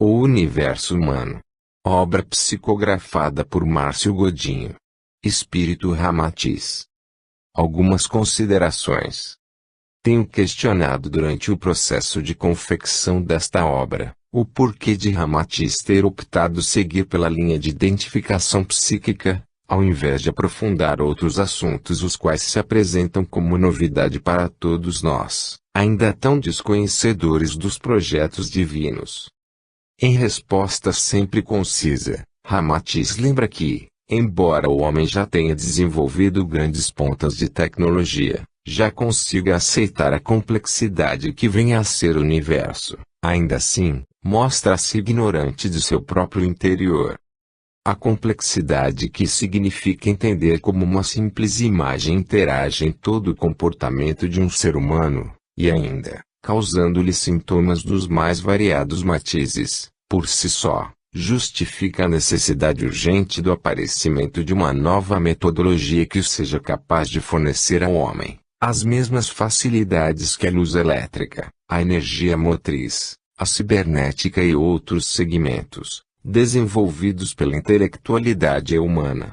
O Universo Humano. Obra psicografada por Márcio Godinho. Espírito Ramatiz. Algumas considerações. Tenho questionado durante o processo de confecção desta obra, o porquê de Ramatiz ter optado seguir pela linha de identificação psíquica, ao invés de aprofundar outros assuntos os quais se apresentam como novidade para todos nós, ainda tão desconhecedores dos projetos divinos. Em resposta sempre concisa, Ramatiz lembra que, embora o homem já tenha desenvolvido grandes pontas de tecnologia, já consiga aceitar a complexidade que vem a ser o universo, ainda assim, mostra-se ignorante de seu próprio interior. A complexidade que significa entender como uma simples imagem interage em todo o comportamento de um ser humano, e ainda, causando-lhe sintomas dos mais variados matizes, por si só, justifica a necessidade urgente do aparecimento de uma nova metodologia que seja capaz de fornecer ao homem as mesmas facilidades que a luz elétrica, a energia motriz, a cibernética e outros segmentos, desenvolvidos pela intelectualidade humana.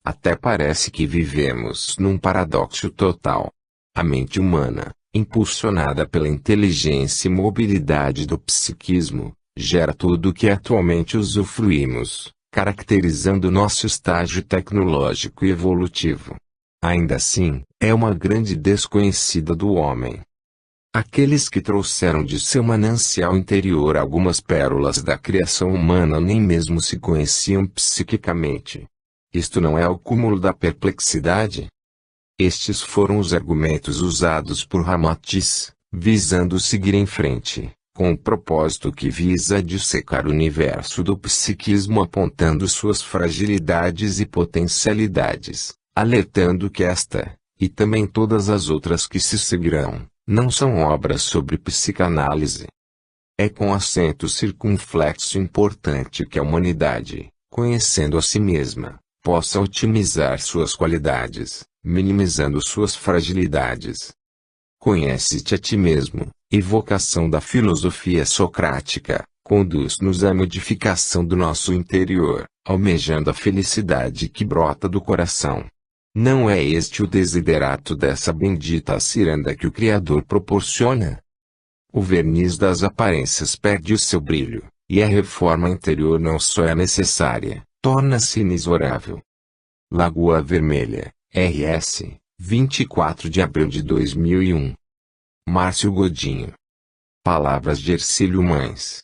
Até parece que vivemos num paradoxo total. A mente humana, impulsionada pela inteligência e mobilidade do psiquismo, gera tudo o que atualmente usufruímos, caracterizando nosso estágio tecnológico e evolutivo. Ainda assim, é uma grande desconhecida do homem. Aqueles que trouxeram de seu manancial interior algumas pérolas da criação humana nem mesmo se conheciam psiquicamente. Isto não é o cúmulo da perplexidade? Estes foram os argumentos usados por Ramatiz, visando seguir em frente, com o propósito que visa dissecar o universo do psiquismo apontando suas fragilidades e potencialidades, alertando que esta, e também todas as outras que se seguirão, não são obras sobre psicanálise. É com acento circunflexo importante que a humanidade, conhecendo a si mesma, possa otimizar suas qualidades, minimizando suas fragilidades. Conhece-te a ti mesmo, evocação da filosofia socrática, conduz-nos à modificação do nosso interior, almejando a felicidade que brota do coração. Não é este o desiderato dessa bendita ciranda que o Criador proporciona? O verniz das aparências perde o seu brilho, e a reforma interior não só é necessária, torna-se inexorável. Lagoa Vermelha, RS, 24 de abril de 2001. Márcio Godinho. Palavras de Hercílio Mães.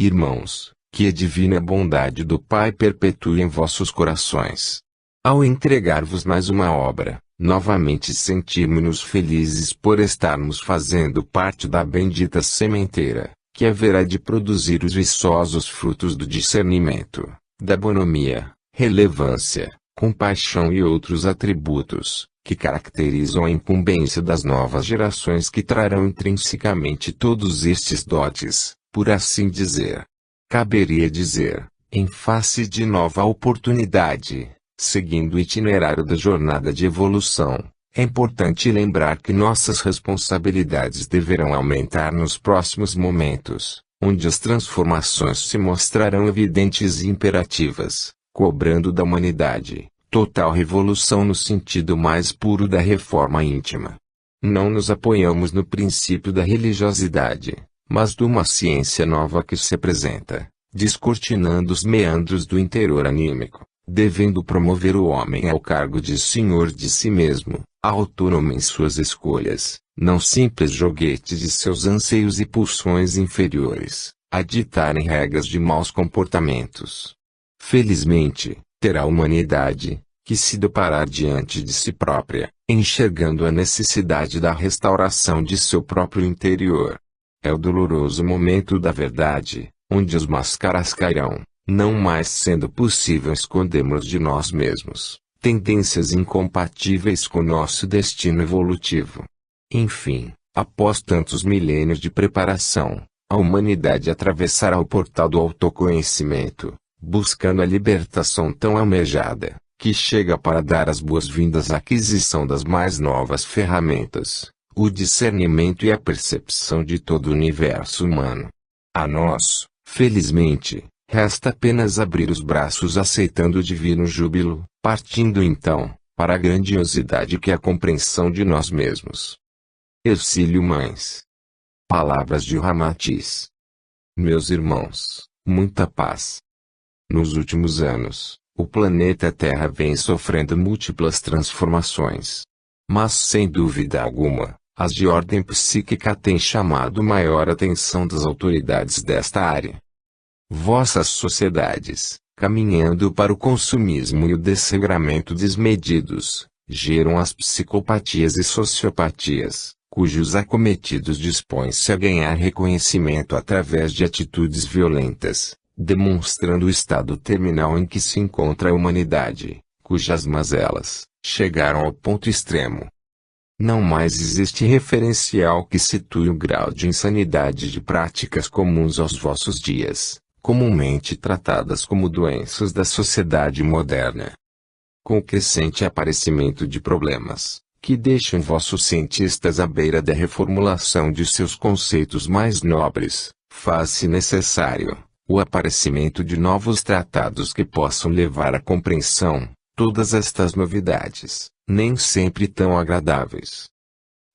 Irmãos, que a divina bondade do Pai perpetue em vossos corações. Ao entregar-vos mais uma obra, novamente sentimos-nos felizes por estarmos fazendo parte da bendita sementeira, que haverá de produzir os viçosos frutos do discernimento, da bonomia, relevância, compaixão e outros atributos, que caracterizam a incumbência das novas gerações que trarão intrinsecamente todos estes dotes, por assim dizer. Caberia dizer, em face de nova oportunidade, seguindo o itinerário da jornada de evolução, é importante lembrar que nossas responsabilidades deverão aumentar nos próximos momentos, onde as transformações se mostrarão evidentes e imperativas, cobrando da humanidade total revolução no sentido mais puro da reforma íntima. Não nos apoiamos no princípio da religiosidade, mas de uma ciência nova que se apresenta, descortinando os meandros do interior anímico, devendo promover o homem ao cargo de senhor de si mesmo, autônomo em suas escolhas, não simples joguete de seus anseios e pulsões inferiores, a ditarem regras de maus comportamentos. Felizmente, terá a humanidade, que se deparar diante de si própria, enxergando a necessidade da restauração de seu próprio interior. É o doloroso momento da verdade, onde as máscaras cairão, não mais sendo possível escondermos de nós mesmos tendências incompatíveis com nosso destino evolutivo. Enfim, após tantos milênios de preparação, a humanidade atravessará o portal do autoconhecimento, buscando a libertação tão almejada, que chega para dar as boas-vindas à aquisição das mais novas ferramentas, o discernimento e a percepção de todo o universo humano. A nós, Felizmente, resta apenas abrir os braços aceitando o divino júbilo, partindo então, para a grandiosidade que é a compreensão de nós mesmos. Ercílio Mães. Palavras de Ramatiz. Meus irmãos, muita paz. Nos últimos anos, o planeta Terra vem sofrendo múltiplas transformações. Mas sem dúvida alguma, as de ordem psíquica têm chamado maior atenção das autoridades desta área. Vossas sociedades, caminhando para o consumismo e o desregramento desmedidos, geram as psicopatias e sociopatias, cujos acometidos dispõem-se a ganhar reconhecimento através de atitudes violentas, demonstrando o estado terminal em que se encontra a humanidade, cujas mazelas chegaram ao ponto extremo. Não mais existe referencial que situe o grau de insanidade de práticas comuns aos vossos dias, comumente tratadas como doenças da sociedade moderna. Com o crescente aparecimento de problemas, que deixam vossos cientistas à beira da reformulação de seus conceitos mais nobres, faz-se necessário o aparecimento de novos tratados que possam levar à compreensão todas estas novidades, nem sempre tão agradáveis.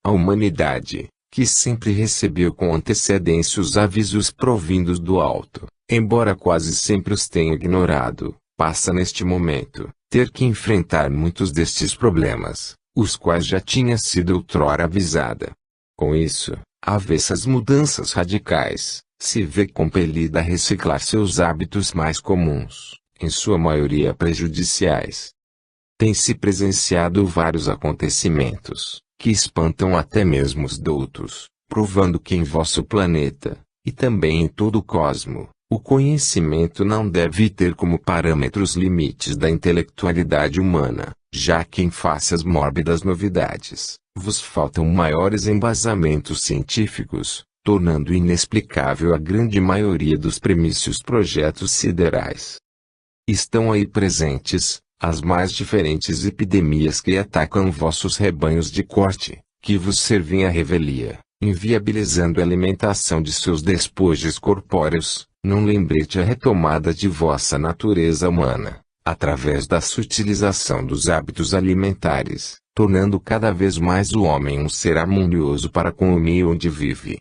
A humanidade, que sempre recebeu com antecedência os avisos provindos do alto, embora quase sempre os tenha ignorado, passa neste momento ter que enfrentar muitos destes problemas, os quais já tinha sido outrora avisada. Com isso, avessas mudanças radicais, se vê compelida a reciclar seus hábitos mais comuns, em sua maioria prejudiciais. Tem-se presenciado vários acontecimentos, que espantam até mesmo os doutos, provando que em vosso planeta, e também em todo o cosmo, o conhecimento não deve ter como parâmetros limites da intelectualidade humana, já que em face às mórbidas novidades, vos faltam maiores embasamentos científicos, tornando inexplicável a grande maioria dos primícios projetos siderais. Estão aí presentes as mais diferentes epidemias que atacam vossos rebanhos de corte, que vos servem à revelia, inviabilizando a alimentação de seus despojos corpóreos, num lembrete a retomada de vossa natureza humana, através da sutilização dos hábitos alimentares, tornando cada vez mais o homem um ser harmonioso para com o meio onde vive.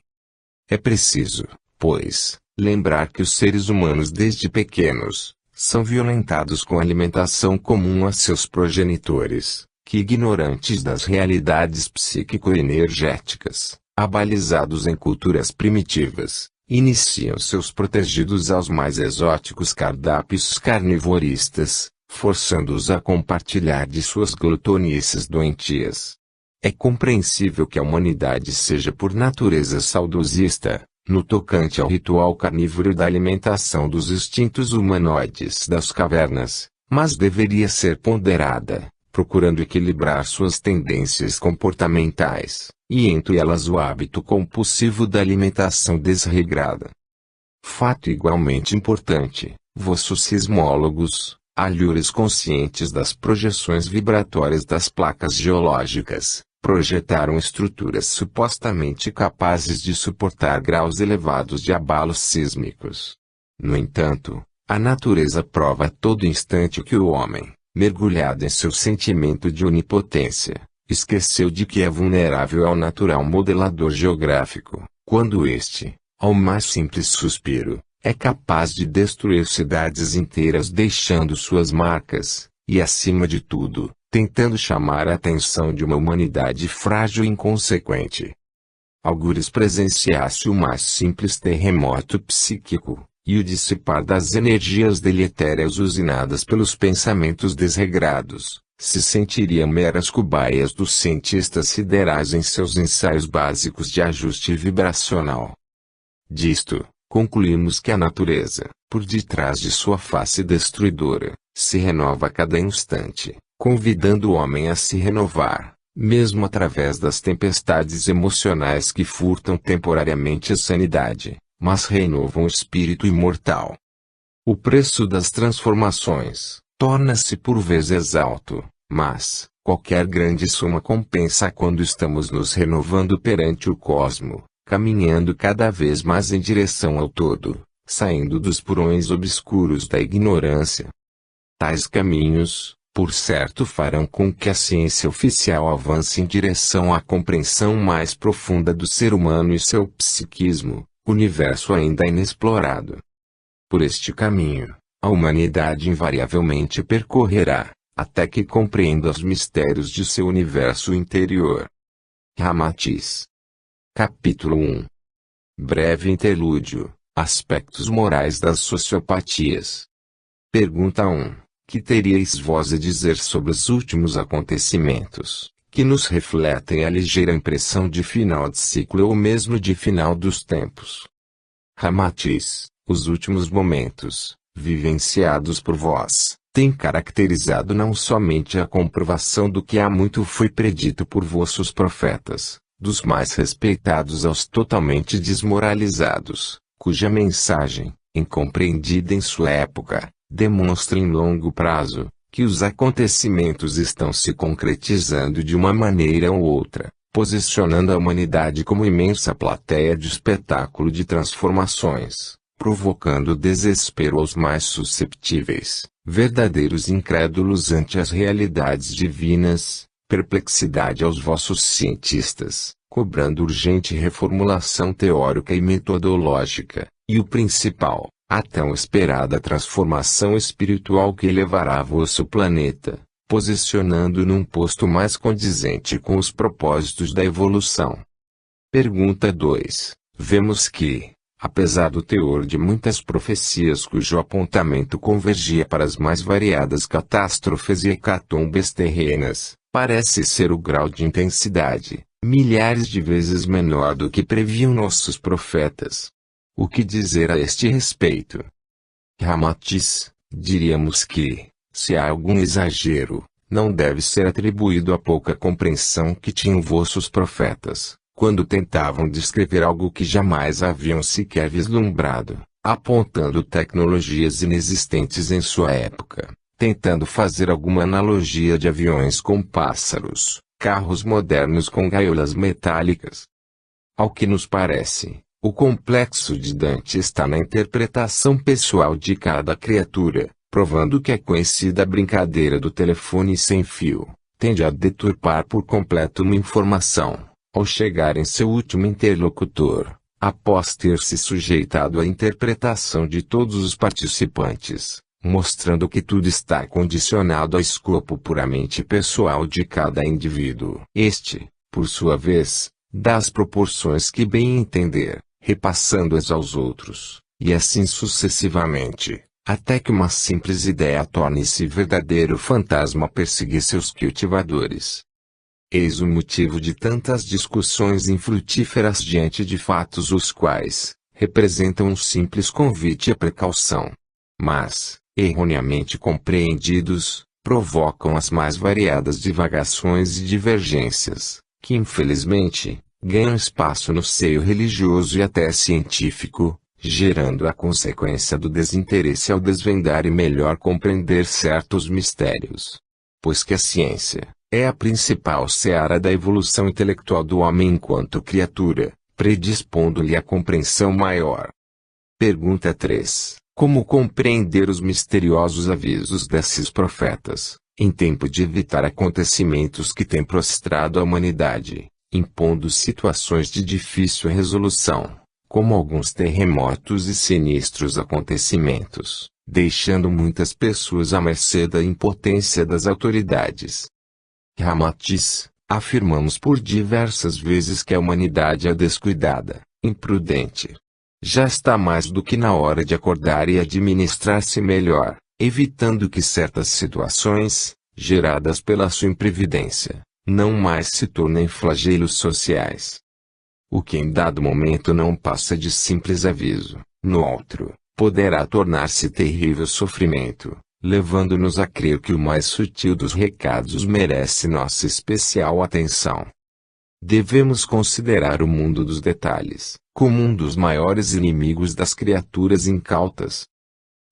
É preciso, pois, lembrar que os seres humanos desde pequenos, são violentados com a alimentação comum a seus progenitores, que ignorantes das realidades psíquico-energéticas, abalizados em culturas primitivas, iniciam seus protegidos aos mais exóticos cardápios carnivoristas, forçando-os a compartilhar de suas glutonices doentias. É compreensível que a humanidade seja por natureza saudosista, no tocante ao ritual carnívoro da alimentação dos instintos humanoides das cavernas, mas deveria ser ponderada, procurando equilibrar suas tendências comportamentais, e entre elas o hábito compulsivo da alimentação desregrada. Fato igualmente importante, vossos sismólogos, alhures conscientes das projeções vibratórias das placas geológicas, projetaram estruturas supostamente capazes de suportar graus elevados de abalos sísmicos. No entanto, a natureza prova a todo instante que o homem, mergulhado em seu sentimento de onipotência, esqueceu de que é vulnerável ao natural modelador geográfico, quando este, ao mais simples suspiro, é capaz de destruir cidades inteiras deixando suas marcas, e acima de tudo, tentando chamar a atenção de uma humanidade frágil e inconsequente. Algures presenciasse o mais simples terremoto psíquico, e o dissipar das energias deletérias usinadas pelos pensamentos desregrados, se sentiriam meras cobaias dos cientistas siderais em seus ensaios básicos de ajuste vibracional. Disto, concluímos que a natureza, por detrás de sua face destruidora, se renova a cada instante, convidando o homem a se renovar, mesmo através das tempestades emocionais que furtam temporariamente a sanidade, mas renovam o espírito imortal. O preço das transformações torna-se por vezes alto, mas qualquer grande soma compensa quando estamos nos renovando perante o cosmo, caminhando cada vez mais em direção ao todo, saindo dos porões obscuros da ignorância. Tais caminhos, por certo, farão com que a ciência oficial avance em direção à compreensão mais profunda do ser humano e seu psiquismo, universo ainda inexplorado. Por este caminho, a humanidade invariavelmente percorrerá, até que compreenda os mistérios de seu universo interior. Ramatiz. Capítulo 1. Breve interlúdio. Aspectos morais das sociopatias. Pergunta 1. Que teríeis vós a dizer sobre os últimos acontecimentos, que nos refletem a ligeira impressão de final de ciclo ou mesmo de final dos tempos? Ramatiz. Os últimos momentos, vivenciados por vós, têm caracterizado não somente a comprovação do que há muito foi predito por vossos profetas, dos mais respeitados aos totalmente desmoralizados, cuja mensagem, incompreendida em sua época, demonstra em longo prazo, que os acontecimentos estão se concretizando de uma maneira ou outra, posicionando a humanidade como imensa plateia de espetáculo de transformações, provocando desespero aos mais susceptíveis, verdadeiros incrédulos ante as realidades divinas, perplexidade aos vossos cientistas, cobrando urgente reformulação teórica e metodológica, e o principal, a tão esperada transformação espiritual que elevará vosso planeta, posicionando num posto mais condizente com os propósitos da evolução. Pergunta 2. Vemos que, apesar do teor de muitas profecias cujo apontamento convergia para as mais variadas catástrofes e hecatombes terrenas, parece ser o grau de intensidade, milhares de vezes menor do que previam nossos profetas. O que dizer a este respeito? Ramatiz, diríamos que, se há algum exagero, não deve ser atribuído à pouca compreensão que tinham vossos profetas, quando tentavam descrever algo que jamais haviam sequer vislumbrado, apontando tecnologias inexistentes em sua época, tentando fazer alguma analogia de aviões com pássaros, carros modernos com gaiolas metálicas. Ao que nos parece, o complexo de Dante está na interpretação pessoal de cada criatura, provando que a conhecida brincadeira do telefone sem fio tende a deturpar por completo uma informação, ao chegar em seu último interlocutor, após ter se sujeitado à interpretação de todos os participantes, mostrando que tudo está condicionado ao escopo puramente pessoal de cada indivíduo. Este, por sua vez, dá as proporções que bem entender, repassando-as aos outros, e assim sucessivamente, até que uma simples ideia torne-se verdadeiro fantasma a perseguir seus cultivadores. Eis o motivo de tantas discussões infrutíferas diante de fatos os quais representam um simples convite à precaução. Mas, erroneamente compreendidos, provocam as mais variadas divagações e divergências, que infelizmente, ganham espaço no seio religioso e até científico, gerando a consequência do desinteresse ao desvendar e melhor compreender certos mistérios. Pois que a ciência é a principal seara da evolução intelectual do homem enquanto criatura, predispondo-lhe a compreensão maior. Pergunta 3. Como compreender os misteriosos avisos desses profetas, em tempo de evitar acontecimentos que têm prostrado a humanidade, impondo situações de difícil resolução, como alguns terremotos e sinistros acontecimentos, deixando muitas pessoas à mercê da impotência das autoridades? Ramatiz, afirmamos por diversas vezes que a humanidade é descuidada, imprudente. Já está mais do que na hora de acordar e administrar-se melhor, evitando que certas situações, geradas pela sua imprevidência, não mais se tornem flagelos sociais. O que em dado momento não passa de simples aviso, no outro, poderá tornar-se terrível sofrimento, levando-nos a crer que o mais sutil dos recados merece nossa especial atenção. Devemos considerar o mundo dos detalhes, como um dos maiores inimigos das criaturas incautas.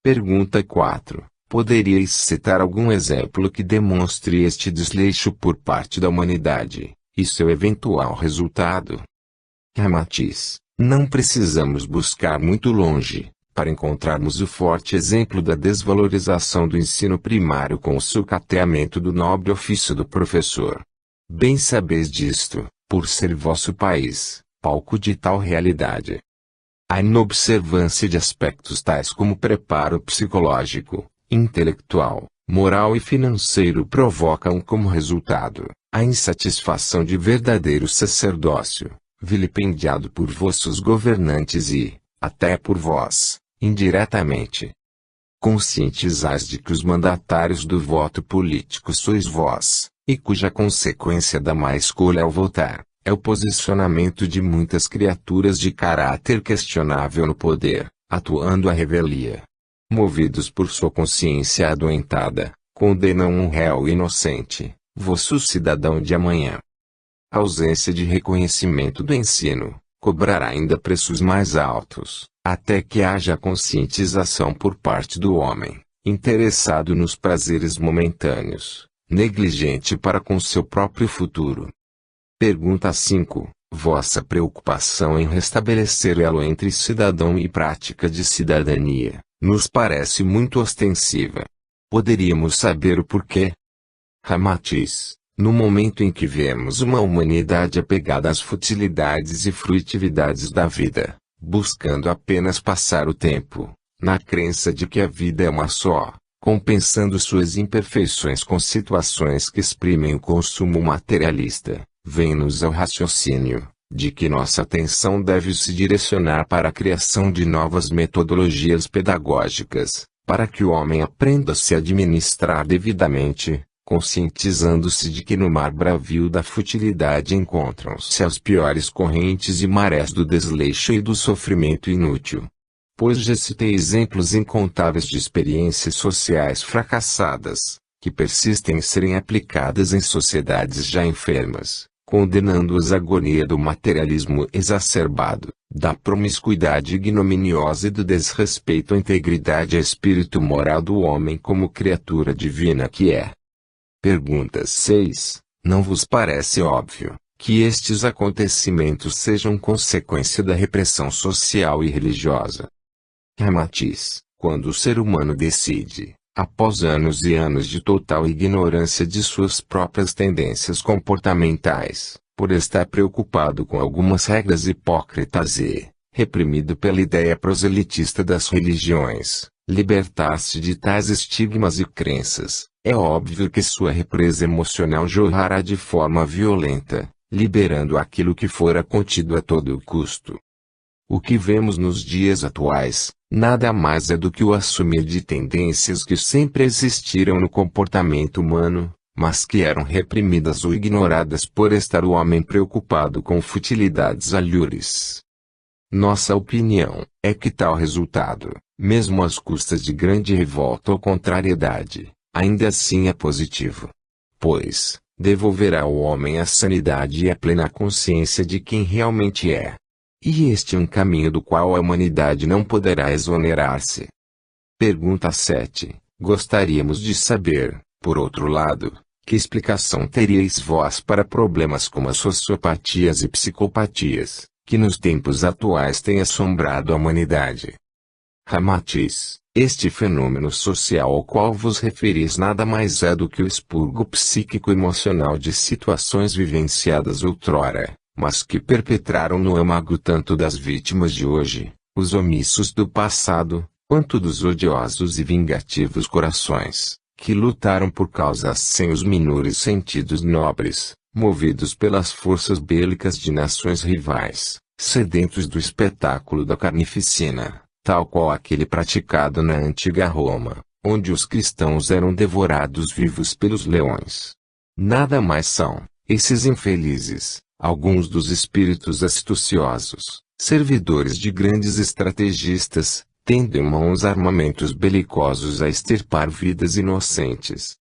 Pergunta 4. Poderíeis citar algum exemplo que demonstre este desleixo por parte da humanidade, e seu eventual resultado? Ramatiz, não precisamos buscar muito longe, para encontrarmos o forte exemplo da desvalorização do ensino primário com o sucateamento do nobre ofício do professor. Bem sabeis disto, por ser vosso país palco de tal realidade. A inobservância de aspectos tais como preparo psicológico, intelectual, moral e financeiro provocam como resultado a insatisfação de verdadeiro sacerdócio, vilipendiado por vossos governantes e, até por vós, indiretamente. Conscientizais de que os mandatários do voto político sois vós, e cuja consequência da má escolha ao votar é o posicionamento de muitas criaturas de caráter questionável no poder, atuando à revelia. Movidos por sua consciência adoentada, condenam um réu inocente, vosso cidadão de amanhã. A ausência de reconhecimento do ensino cobrará ainda preços mais altos, até que haja conscientização por parte do homem, interessado nos prazeres momentâneos, negligente para com seu próprio futuro. Pergunta 5. Vossa preocupação em restabelecer elo entre cidadão e prática de cidadania nos parece muito ostensiva. Poderíamos saber o porquê? Ramatiz, no momento em que vemos uma humanidade apegada às futilidades e frutividades da vida, buscando apenas passar o tempo, na crença de que a vida é uma só, compensando suas imperfeições com situações que exprimem o consumo materialista, vem-nos ao raciocínio de que nossa atenção deve se direcionar para a criação de novas metodologias pedagógicas, para que o homem aprenda a se administrar devidamente, conscientizando-se de que no mar bravio da futilidade encontram-se as piores correntes e marés do desleixo e do sofrimento inútil. Pois já citei exemplos incontáveis de experiências sociais fracassadas, que persistem em serem aplicadas em sociedades já enfermas, condenando-as à agonia do materialismo exacerbado, da promiscuidade ignominiosa e do desrespeito à integridade e espírito moral do homem como criatura divina que é. Pergunta 6. Não vos parece óbvio que estes acontecimentos sejam consequência da repressão social e religiosa? Ramatiz, quando o ser humano decide, após anos e anos de total ignorância de suas próprias tendências comportamentais, por estar preocupado com algumas regras hipócritas e, reprimido pela ideia proselitista das religiões, libertar-se de tais estigmas e crenças, é óbvio que sua represa emocional jorrará de forma violenta, liberando aquilo que fora contido a todo custo. O que vemos nos dias atuais, nada mais é do que o assumir de tendências que sempre existiram no comportamento humano, mas que eram reprimidas ou ignoradas por estar o homem preocupado com futilidades alhures. Nossa opinião é que tal resultado, mesmo às custas de grande revolta ou contrariedade, ainda assim é positivo. Pois, devolverá ao homem a sanidade e a plena consciência de quem realmente é. E este é um caminho do qual a humanidade não poderá exonerar-se. Pergunta 7. Gostaríamos de saber, por outro lado, que explicação teríeis vós para problemas como as sociopatias e psicopatias, que nos tempos atuais têm assombrado a humanidade? Ramatiz, este fenômeno social ao qual vos referis nada mais é do que o expurgo psíquico-emocional de situações vivenciadas outrora, mas que perpetraram no âmago tanto das vítimas de hoje, os omissos do passado, quanto dos odiosos e vingativos corações, que lutaram por causas sem os menores sentidos nobres, movidos pelas forças bélicas de nações rivais, sedentos do espetáculo da carnificina, tal qual aquele praticado na antiga Roma, onde os cristãos eram devorados vivos pelos leões. Nada mais são, esses infelizes, alguns dos espíritos astuciosos, servidores de grandes estrategistas, tendo em mãos armamentos belicosos a extirpar vidas inocentes.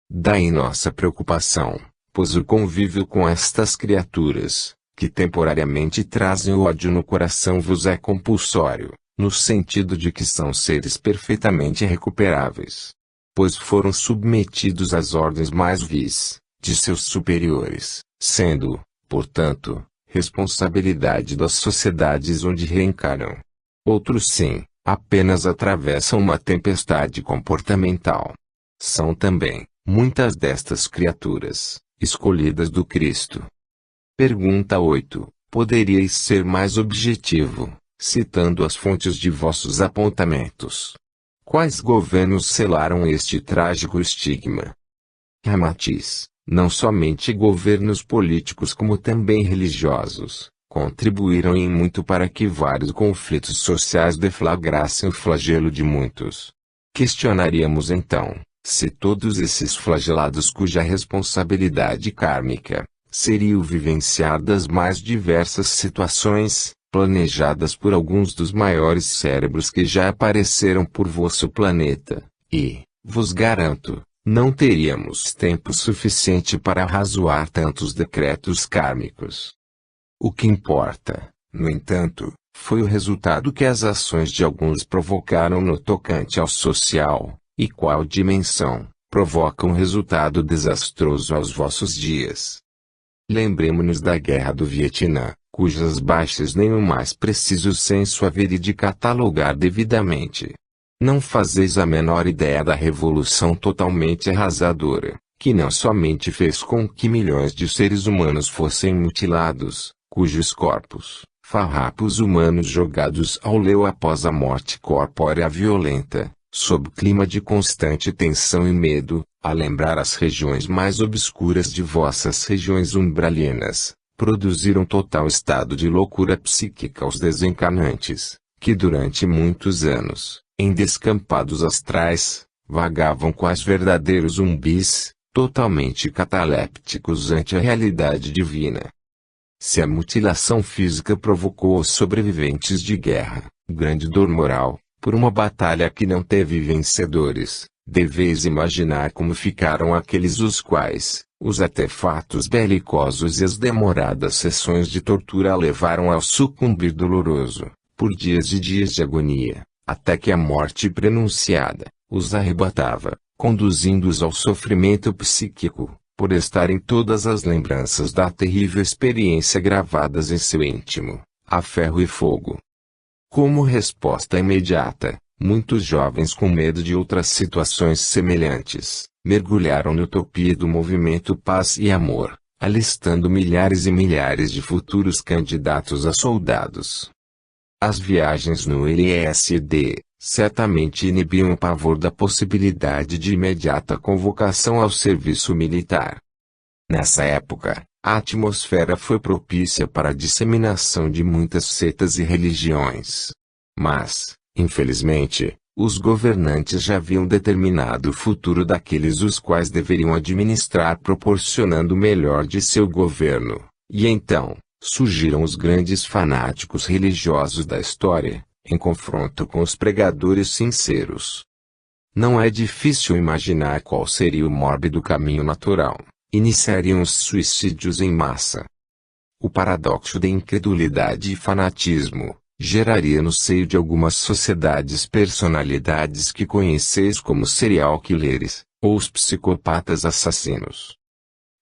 Daí nossa preocupação, pois o convívio com estas criaturas, que temporariamente trazem o ódio no coração vos é compulsório, no sentido de que são seres perfeitamente recuperáveis. Pois foram submetidos às ordens mais vis, de seus superiores, sendo, portanto, responsabilidade das sociedades onde reencarnam. Outros sim, apenas atravessam uma tempestade comportamental. São também, muitas destas criaturas, escolhidas do Cristo. Pergunta 8. Poderíeis ser mais objetivo, citando as fontes de vossos apontamentos. Quais governos selaram este trágico estigma? Ramatiz, não somente governos políticos como também religiosos, contribuíram em muito para que vários conflitos sociais deflagrassem o flagelo de muitos. Questionaríamos então, se todos esses flagelados cuja responsabilidade kármica seria o vivenciar das mais diversas situações, planejadas por alguns dos maiores cérebros que já apareceram por vosso planeta, e, vos garanto, não teríamos tempo suficiente para arrazoar tantos decretos kármicos. O que importa, no entanto, foi o resultado que as ações de alguns provocaram no tocante ao social, e qual dimensão provoca um resultado desastroso aos vossos dias. Lembremo-nos da Guerra do Vietnã, cujas baixas nem o mais preciso senso haveria de catalogar devidamente. Não fazeis a menor ideia da revolução totalmente arrasadora, que não somente fez com que milhões de seres humanos fossem mutilados, cujos corpos, farrapos humanos jogados ao leu após a morte corpórea violenta, sob clima de constante tensão e medo, a lembrar as regiões mais obscuras de vossas regiões umbralinas, produziram total estado de loucura psíquica aos desencarnantes, que durante muitos anos, em descampados astrais, vagavam quais verdadeiros zumbis, totalmente catalépticos ante a realidade divina. Se a mutilação física provocou aos sobreviventes de guerra, grande dor moral, por uma batalha que não teve vencedores, deveis imaginar como ficaram aqueles os quais, os artefatos belicosos e as demoradas sessões de tortura a levaram ao sucumbir doloroso, por dias e dias de agonia, até que a morte prenunciada, os arrebatava, conduzindo-os ao sofrimento psíquico, por estarem todas as lembranças da terrível experiência gravadas em seu íntimo, a ferro e fogo. Como resposta imediata, muitos jovens com medo de outras situações semelhantes, mergulharam na utopia do movimento Paz e Amor, alistando milhares e milhares de futuros candidatos a soldados. As viagens no LSD, certamente inibiam o pavor da possibilidade de imediata convocação ao serviço militar. Nessa época, a atmosfera foi propícia para a disseminação de muitas seitas e religiões. Mas, infelizmente, os governantes já haviam determinado o futuro daqueles os quais deveriam administrar proporcionando o melhor de seu governo, e então, surgiram os grandes fanáticos religiosos da história, em confronto com os pregadores sinceros. Não é difícil imaginar qual seria o mórbido caminho natural. Iniciariam os suicídios em massa. O paradoxo da incredulidade e fanatismo geraria no seio de algumas sociedades personalidades que conheceis como serial killers, ou os psicopatas assassinos.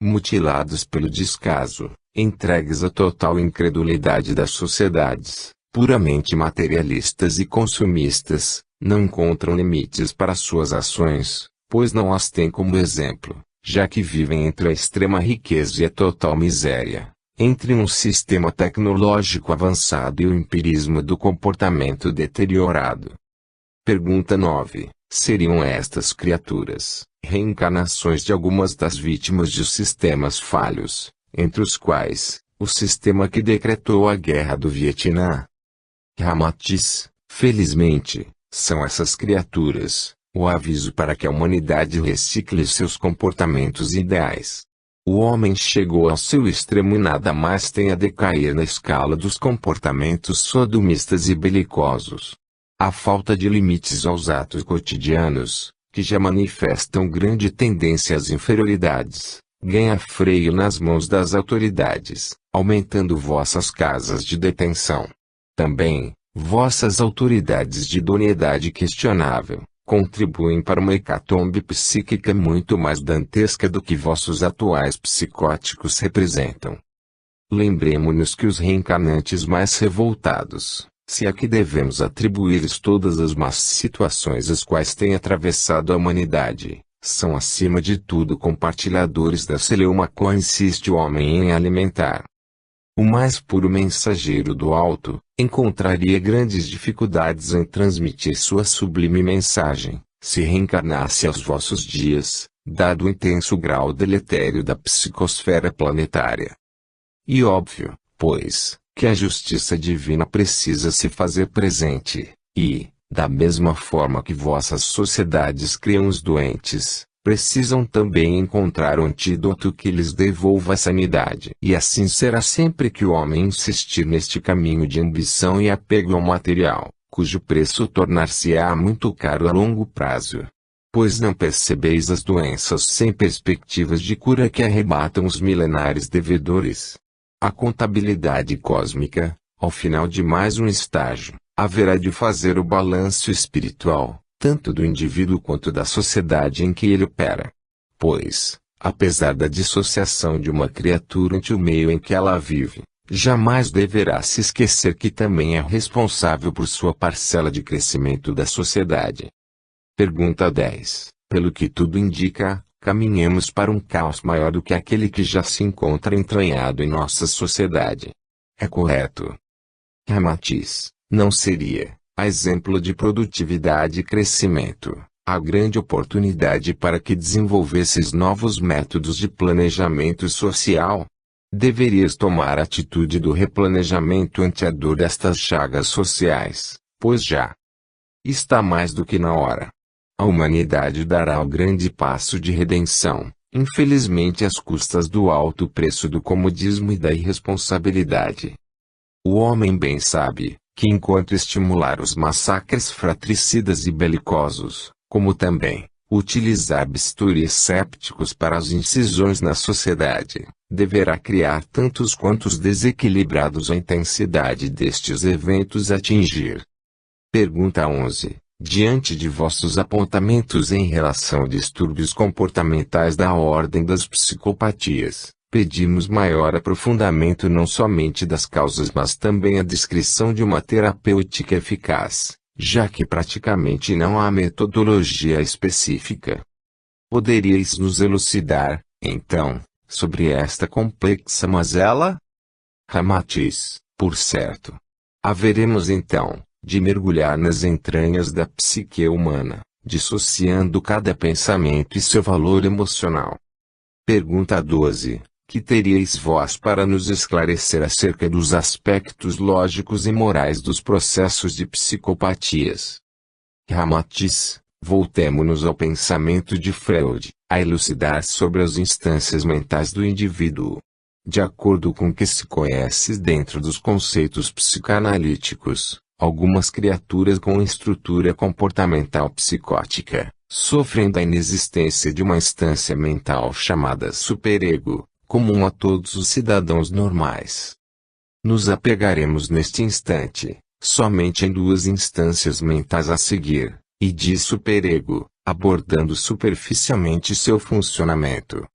Mutilados pelo descaso, entregues à total incredulidade das sociedades, puramente materialistas e consumistas, não encontram limites para suas ações, pois não as têm como exemplo, já que vivem entre a extrema riqueza e a total miséria, entre um sistema tecnológico avançado e o empirismo do comportamento deteriorado. Pergunta 9. Seriam estas criaturas reencarnações de algumas das vítimas de sistemas falhos, entre os quais, o sistema que decretou a Guerra do Vietnã? Ramatiz, felizmente, são essas criaturas, o aviso para que a humanidade recicle seus comportamentos ideais. O homem chegou ao seu extremo e nada mais tem a decair na escala dos comportamentos sodomistas e belicosos. A falta de limites aos atos cotidianos, que já manifestam grande tendência às inferioridades, ganha freio nas mãos das autoridades, aumentando vossas casas de detenção. Também, vossas autoridades de idoneidade questionável, contribuem para uma hecatombe psíquica muito mais dantesca do que vossos atuais psicóticos representam. Lembremo-nos que os reencarnantes mais revoltados, Se é que devemos atribuir-lhes todas as más situações as quais têm atravessado a humanidade, são acima de tudo compartilhadores da celeuma qual insiste o homem em alimentar. O mais puro mensageiro do alto, encontraria grandes dificuldades em transmitir sua sublime mensagem, se reencarnasse aos vossos dias, dado o intenso grau deletério da psicosfera planetária. E óbvio, pois, que a justiça divina precisa se fazer presente, e, da mesma forma que vossas sociedades criam os doentes, precisam também encontrar um antídoto que lhes devolva a sanidade. E assim será sempre que o homem insistir neste caminho de ambição e apego ao material, cujo preço tornar-se-á muito caro a longo prazo. Pois não percebeis as doenças sem perspectivas de cura que arrebatam os milenares devedores? A contabilidade cósmica, ao final de mais um estágio, haverá de fazer o balanço espiritual, tanto do indivíduo quanto da sociedade em que ele opera. Pois, apesar da dissociação de uma criatura ante o meio em que ela vive, jamais deverá se esquecer que também é responsável por sua parcela de crescimento da sociedade. Pergunta 10. Pelo que tudo indica, caminhamos para um caos maior do que aquele que já se encontra entranhado em nossa sociedade. É correto? Ramatiz, não seria, a exemplo de produtividade e crescimento, a grande oportunidade para que desenvolvesses novos métodos de planejamento social? Deverias tomar a atitude do replanejamento ante a dor destas chagas sociais, pois já está mais do que na hora. A humanidade dará o grande passo de redenção, infelizmente às custas do alto preço do comodismo e da irresponsabilidade. O homem bem sabe que enquanto estimular os massacres fratricidas e belicosos, como também utilizar bisturis sépticos para as incisões na sociedade, deverá criar tantos quantos desequilibrados a intensidade destes eventos atingir. Pergunta 11. Diante de vossos apontamentos em relação a distúrbios comportamentais da ordem das psicopatias, pedimos maior aprofundamento não somente das causas mas também a descrição de uma terapêutica eficaz, já que praticamente não há metodologia específica. Poderíeis nos elucidar, então, sobre esta complexa mazela? Ramatiz, por certo. Haveremos então de mergulhar nas entranhas da psique humana, dissociando cada pensamento e seu valor emocional. Pergunta 12. Que teríeis vós para nos esclarecer acerca dos aspectos lógicos e morais dos processos de psicopatias? Ramatiz, voltemo-nos ao pensamento de Freud, a elucidar sobre as instâncias mentais do indivíduo. De acordo com o que se conhece dentro dos conceitos psicanalíticos, algumas criaturas com estrutura comportamental psicótica sofrem da inexistência de uma instância mental chamada superego, comum a todos os cidadãos normais. Nos apegaremos neste instante somente em duas instâncias mentais a seguir, e de superego, abordando superficialmente seu funcionamento.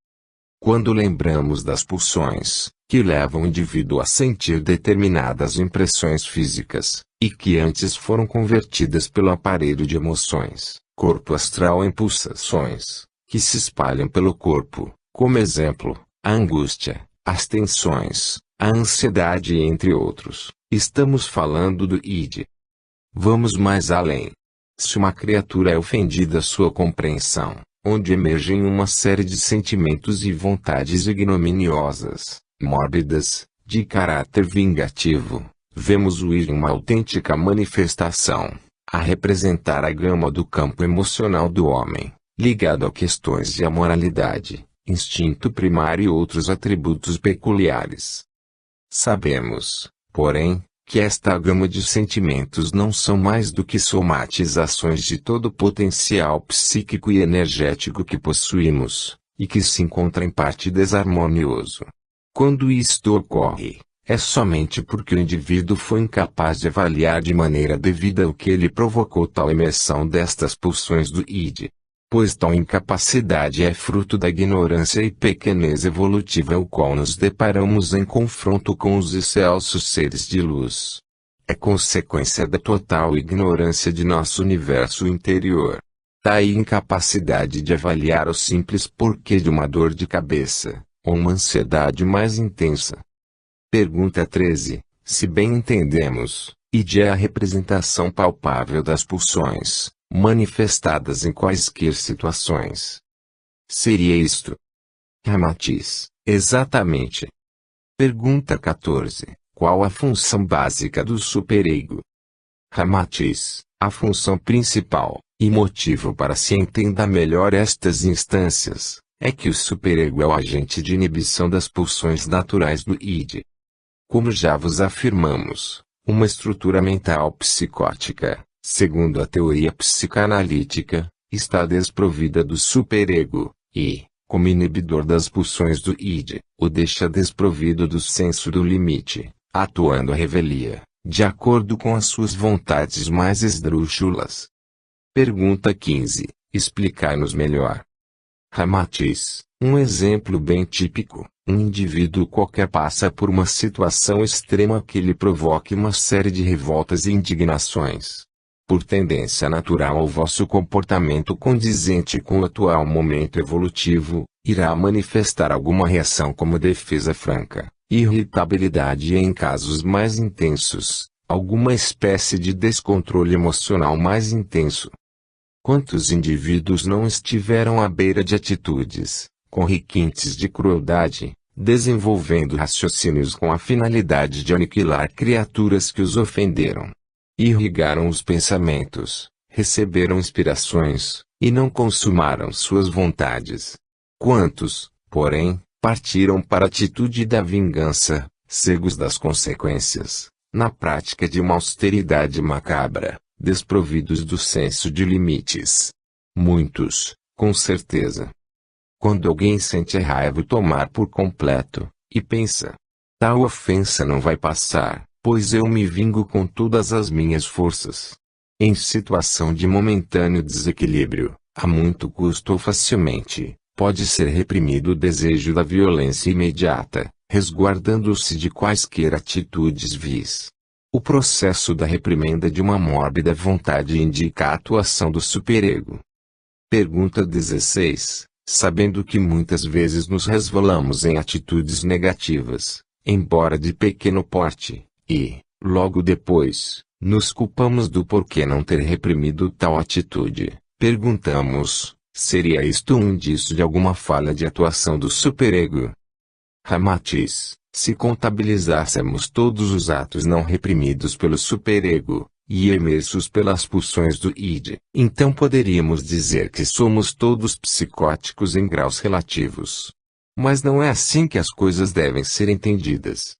Quando lembramos das pulsões que levam o indivíduo a sentir determinadas impressões físicas, e que antes foram convertidas pelo aparelho de emoções, corpo astral em pulsações, que se espalham pelo corpo, como exemplo, a angústia, as tensões, a ansiedade entre outros, estamos falando do id. Vamos mais além. Se uma criatura é ofendida sua compreensão, onde emergem uma série de sentimentos e vontades ignominiosas, mórbidas, de caráter vingativo, vemos o id em uma autêntica manifestação, a representar a gama do campo emocional do homem, ligado a questões de amoralidade, instinto primário e outros atributos peculiares. Sabemos, porém, que esta gama de sentimentos não são mais do que somatizações de todo o potencial psíquico e energético que possuímos, e que se encontra em parte desarmonioso. Quando isto ocorre, é somente porque o indivíduo foi incapaz de avaliar de maneira devida o que lhe provocou tal imersão destas pulsões do id. Pois tal incapacidade é fruto da ignorância e pequenez evolutiva ao qual nos deparamos em confronto com os excelsos seres de luz. é consequência da total ignorância de nosso universo interior. Daí incapacidade de avaliar o simples porquê de uma dor de cabeça, ou uma ansiedade mais intensa. Pergunta 13. Se bem entendemos, id é a representação palpável das pulsões, manifestadas em quaisquer situações. Seria isto? Ramatiz. Exatamente. Pergunta 14. Qual a função básica do superego? Ramatiz. A função principal, e motivo para se entenda melhor estas instâncias, é que o superego é o agente de inibição das pulsões naturais do id. Como já vos afirmamos, uma estrutura mental psicótica, segundo a teoria psicanalítica, está desprovida do superego, e, como inibidor das pulsões do id, o deixa desprovido do senso do limite, atuando à revelia, de acordo com as suas vontades mais esdrúxulas. Pergunta 15. Explicar-nos melhor. Ramatiz. Um exemplo bem típico. Um indivíduo qualquer passa por uma situação extrema que lhe provoque uma série de revoltas e indignações. Por tendência natural, o vosso comportamento condizente com o atual momento evolutivo, irá manifestar alguma reação como defesa franca, irritabilidade e, em casos mais intensos, alguma espécie de descontrole emocional mais intenso. Quantos indivíduos não estiveram à beira de atitudes, com requintes de crueldade, desenvolvendo raciocínios com a finalidade de aniquilar criaturas que os ofenderam? Irrigaram os pensamentos, receberam inspirações, e não consumaram suas vontades. Quantos, porém, partiram para a atitude da vingança, cegos das consequências, na prática de uma austeridade macabra, desprovidos do senso de limites? Muitos, com certeza. Quando alguém sente a raiva tomar por completo, e pensa: tal ofensa não vai passar, pois eu me vingo com todas as minhas forças. Em situação de momentâneo desequilíbrio, a muito custo ou facilmente, pode ser reprimido o desejo da violência imediata, resguardando-se de quaisquer atitudes vis. O processo da reprimenda de uma mórbida vontade indica a atuação do superego. Pergunta 16. Sabendo que muitas vezes nos resvalamos em atitudes negativas, embora de pequeno porte, e, logo depois, nos culpamos do porquê não ter reprimido tal atitude, perguntamos: seria isto um indício de alguma falha de atuação do superego? Ramatiz. Se contabilizássemos todos os atos não reprimidos pelo superego, e imersos pelas pulsões do id, então poderíamos dizer que somos todos psicóticos em graus relativos. Mas não é assim que as coisas devem ser entendidas.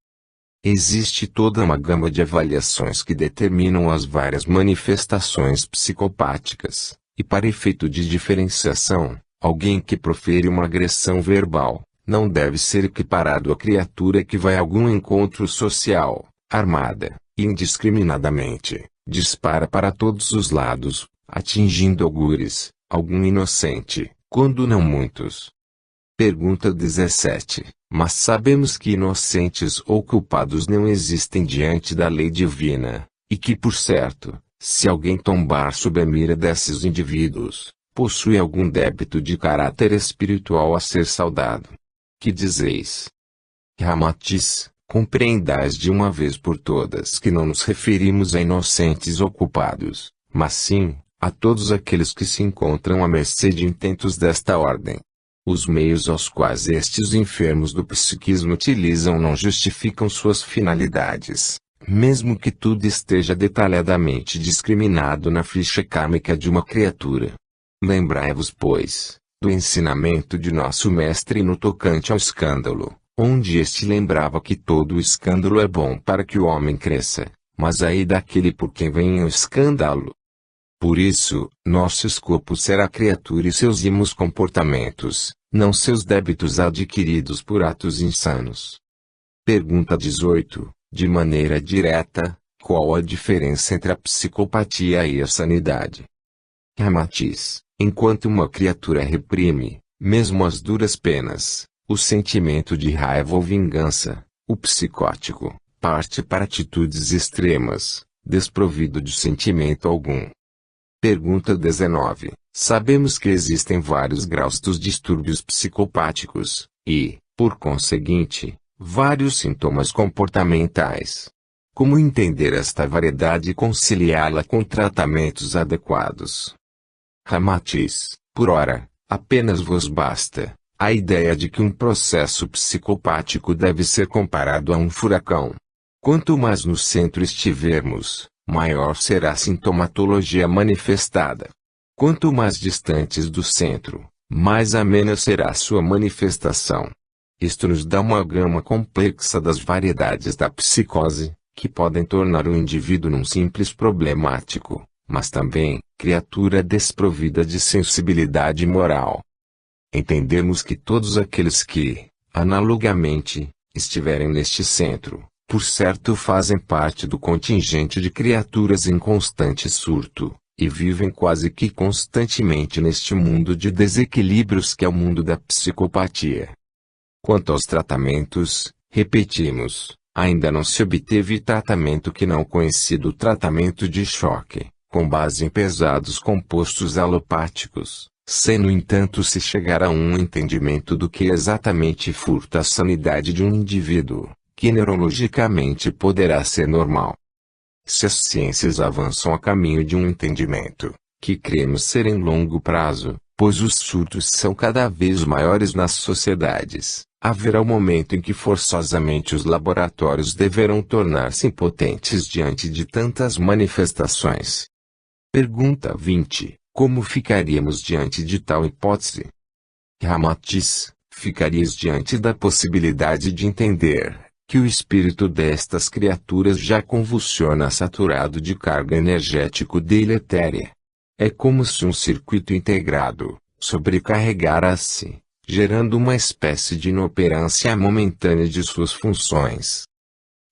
Existe toda uma gama de avaliações que determinam as várias manifestações psicopáticas, e para efeito de diferenciação, alguém que profere uma agressão verbal não deve ser equiparado à criatura que vai a algum encontro social, armada, e indiscriminadamente, dispara para todos os lados, atingindo algures, algum inocente, quando não muitos. Pergunta 17. Mas sabemos que inocentes ou culpados não existem diante da lei divina, e que por certo, se alguém tombar sob a mira desses indivíduos, possui algum débito de caráter espiritual a ser saldado. Que dizeis? Ramatiz. Compreendais de uma vez por todas que não nos referimos a inocentes ou culpados, mas sim, a todos aqueles que se encontram à mercê de intentos desta ordem. Os meios aos quais estes enfermos do psiquismo utilizam não justificam suas finalidades, mesmo que tudo esteja detalhadamente discriminado na ficha kármica de uma criatura. Lembrai-vos, pois, do ensinamento de nosso mestre no tocante ao escândalo, onde este lembrava que todo escândalo é bom para que o homem cresça, mas aí daquele por quem vem o escândalo. Por isso, nosso escopo será a criatura e seus imos comportamentos, não seus débitos adquiridos por atos insanos. Pergunta 18. De maneira direta, qual a diferença entre a psicopatia e a sanidade? Ramatiz. Enquanto uma criatura reprime, mesmo as duras penas, o sentimento de raiva ou vingança, o psicótico parte para atitudes extremas, desprovido de sentimento algum. Pergunta 19. Sabemos que existem vários graus dos distúrbios psicopáticos, e, por conseguinte, vários sintomas comportamentais. Como entender esta variedade e conciliá-la com tratamentos adequados? Ramatiz, por ora, apenas vos basta a ideia de que um processo psicopático deve ser comparado a um furacão. Quanto mais no centro estivermos, maior será a sintomatologia manifestada. Quanto mais distantes do centro, mais amena será a sua manifestação. Isto nos dá uma gama complexa das variedades da psicose, que podem tornar o indivíduo num simples problemático, mas também, criatura desprovida de sensibilidade moral. Entendemos que todos aqueles que, analogamente, estiverem neste centro, por certo fazem parte do contingente de criaturas em constante surto, e vivem quase que constantemente neste mundo de desequilíbrios que é o mundo da psicopatia. Quanto aos tratamentos, repetimos, ainda não se obteve tratamento que não conhecido tratamento de choque, com base em pesados compostos alopáticos, sem no entanto se chegar a um entendimento do que exatamente furta a sanidade de um indivíduo, que neurologicamente poderá ser normal. Se as ciências avançam a caminho de um entendimento, que cremos ser em longo prazo, pois os surtos são cada vez maiores nas sociedades, haverá o momento em que forçosamente os laboratórios deverão tornar-se impotentes diante de tantas manifestações. Pergunta 20. Como ficaríamos diante de tal hipótese? Ramatiz, ficarias diante da possibilidade de entender que o espírito destas criaturas já convulsiona saturado de carga energético deletéria. É como se um circuito integrado sobrecarregara-se, gerando uma espécie de inoperância momentânea de suas funções.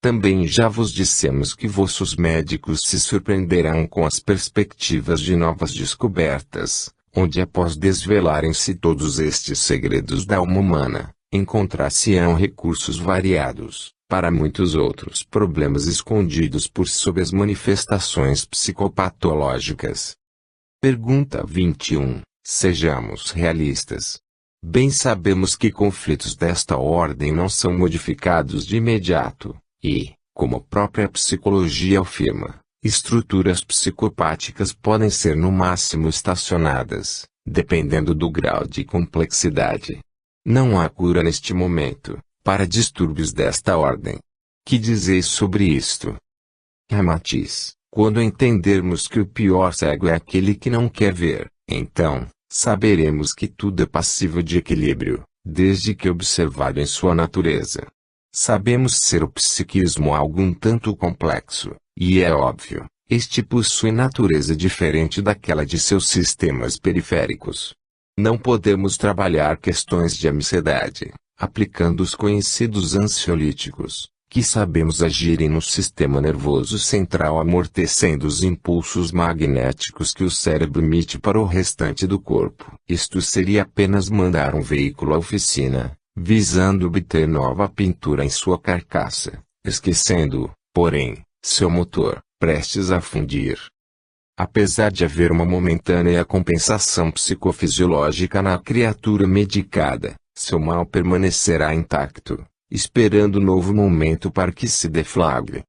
Também já vos dissemos que vossos médicos se surpreenderão com as perspectivas de novas descobertas, onde após desvelarem-se todos estes segredos da alma humana, encontrar-se-ão recursos variados, para muitos outros problemas escondidos por sob as manifestações psicopatológicas. Pergunta 21. Sejamos realistas. Bem sabemos que conflitos desta ordem não são modificados de imediato, e, como a própria psicologia afirma, estruturas psicopáticas podem ser no máximo estacionadas, dependendo do grau de complexidade. Não há cura neste momento, para distúrbios desta ordem. Que dizeis sobre isto? Ramatiz, quando entendermos que o pior cego é aquele que não quer ver, então, saberemos que tudo é passível de equilíbrio, desde que observado em sua natureza. Sabemos ser o psiquismo algo um tanto complexo, e é óbvio, este possui natureza diferente daquela de seus sistemas periféricos. Não podemos trabalhar questões de ansiedade, aplicando os conhecidos ansiolíticos, que sabemos agirem no sistema nervoso central amortecendo os impulsos magnéticos que o cérebro emite para o restante do corpo. Isto seria apenas mandar um veículo à oficina, visando obter nova pintura em sua carcaça, esquecendo, porém, seu motor, prestes a fundir. Apesar de haver uma momentânea compensação psicofisiológica na criatura medicada, seu mal permanecerá intacto, esperando novo momento para que se deflagre.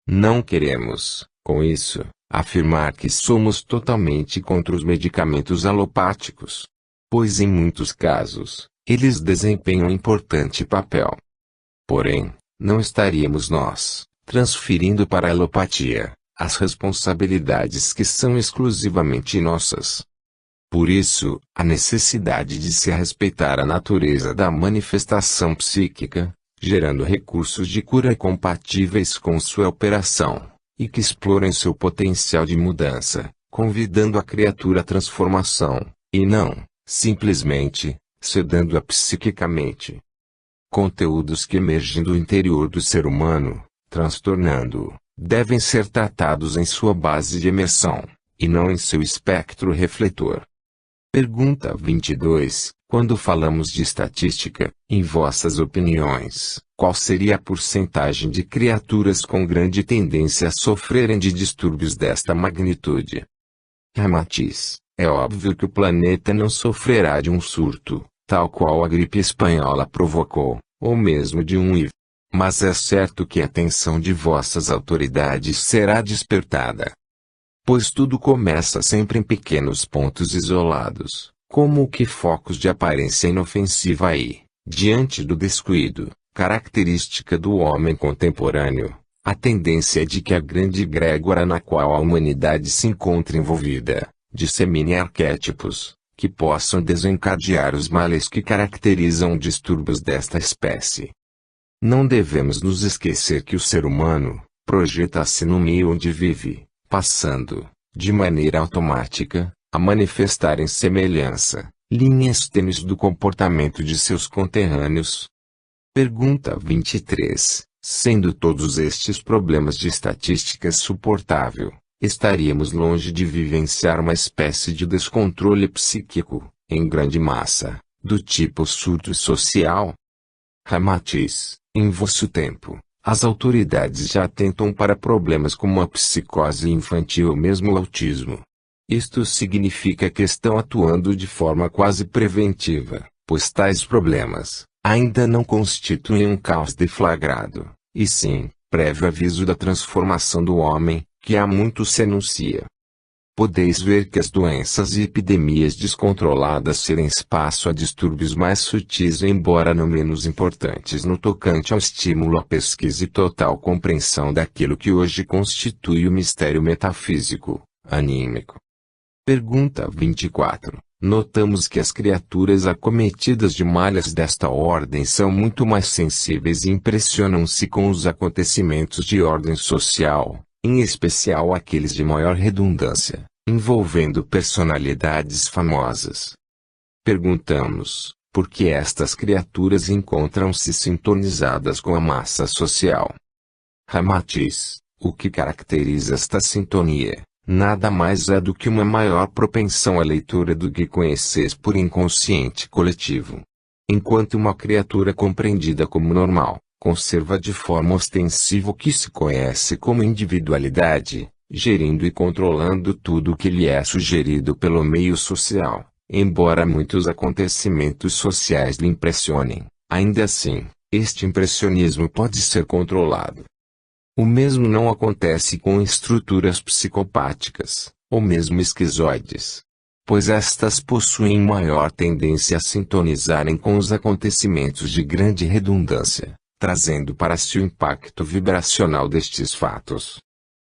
Não queremos, com isso, afirmar que somos totalmente contra os medicamentos alopáticos, pois em muitos casos, eles desempenham importante papel. Porém, não estaríamos nós transferindo para a alopatia as responsabilidades que são exclusivamente nossas. Por isso, a necessidade de se respeitar a natureza da manifestação psíquica, gerando recursos de cura compatíveis com sua operação, e que explorem seu potencial de mudança, convidando a criatura à transformação, e não, simplesmente, sedando-a psiquicamente. Conteúdos que emergem do interior do ser humano, transtornando-o, devem ser tratados em sua base de emersão, e não em seu espectro refletor. Pergunta 22. Quando falamos de estatística, em vossas opiniões, qual seria a porcentagem de criaturas com grande tendência a sofrerem de distúrbios desta magnitude? Ramatiz, é óbvio que o planeta não sofrerá de um surto, tal qual a gripe espanhola provocou, ou mesmo de um HIV. Mas é certo que a atenção de vossas autoridades será despertada. Pois tudo começa sempre em pequenos pontos isolados, como que focos de aparência inofensiva e, diante do descuido, característica do homem contemporâneo, a tendência é de que a grande egrégora na qual a humanidade se encontra envolvida, dissemine arquétipos, que possam desencadear os males que caracterizam distúrbios desta espécie. Não devemos nos esquecer que o ser humano, projeta-se no meio onde vive, passando, de maneira automática, a manifestar em semelhança, linhas tênues do comportamento de seus conterrâneos. Pergunta 23. Sendo todos estes problemas de estatística suportável, estaríamos longe de vivenciar uma espécie de descontrole psíquico, em grande massa, do tipo surto social? Ramatiz, em vosso tempo, as autoridades já atentam para problemas como a psicose infantil ou mesmo o autismo. Isto significa que estão atuando de forma quase preventiva, pois tais problemas ainda não constituem um caos deflagrado, e sim, prévio aviso da transformação do homem, que há muito se anuncia. Podeis ver que as doenças e epidemias descontroladas cedem espaço a distúrbios mais sutis embora não menos importantes no tocante ao estímulo à pesquisa e total compreensão daquilo que hoje constitui o mistério metafísico, anímico. Pergunta 24. Notamos que as criaturas acometidas de malhas desta ordem são muito mais sensíveis e impressionam-se com os acontecimentos de ordem social, em especial aqueles de maior redundância, envolvendo personalidades famosas. Perguntamos, por que estas criaturas encontram-se sintonizadas com a massa social? Ramatiz, o que caracteriza esta sintonia? Nada mais é do que uma maior propensão à leitura do que conheceis por inconsciente coletivo. Enquanto uma criatura compreendida como normal, conserva de forma ostensiva o que se conhece como individualidade, gerindo e controlando tudo o que lhe é sugerido pelo meio social, embora muitos acontecimentos sociais lhe impressionem, ainda assim, este impressionismo pode ser controlado. O mesmo não acontece com estruturas psicopáticas, ou mesmo esquizoides. Pois estas possuem maior tendência a sintonizarem com os acontecimentos de grande redundância, trazendo para si o impacto vibracional destes fatos.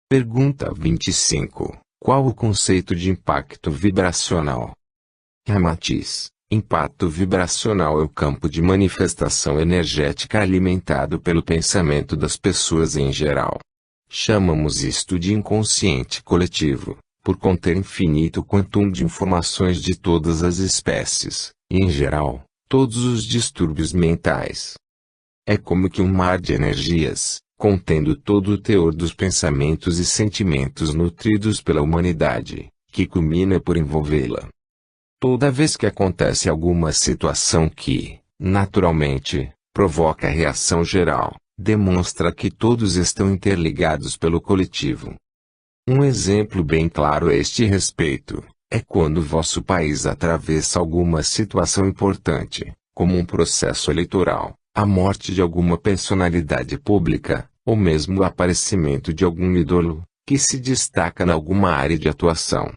Pergunta 25. Qual o conceito de impacto vibracional? Ramatiz. Impacto vibracional é o campo de manifestação energética alimentado pelo pensamento das pessoas em geral. Chamamos isto de inconsciente coletivo, por conter infinito quantum de informações de todas as espécies, e em geral, todos os distúrbios mentais. É como que um mar de energias, contendo todo o teor dos pensamentos e sentimentos nutridos pela humanidade, que culmina por envolvê-la. Toda vez que acontece alguma situação que, naturalmente, provoca reação geral, demonstra que todos estão interligados pelo coletivo. Um exemplo bem claro a este respeito, é quando vosso país atravessa alguma situação importante, como um processo eleitoral, a morte de alguma personalidade pública, ou mesmo o aparecimento de algum ídolo, que se destaca em alguma área de atuação.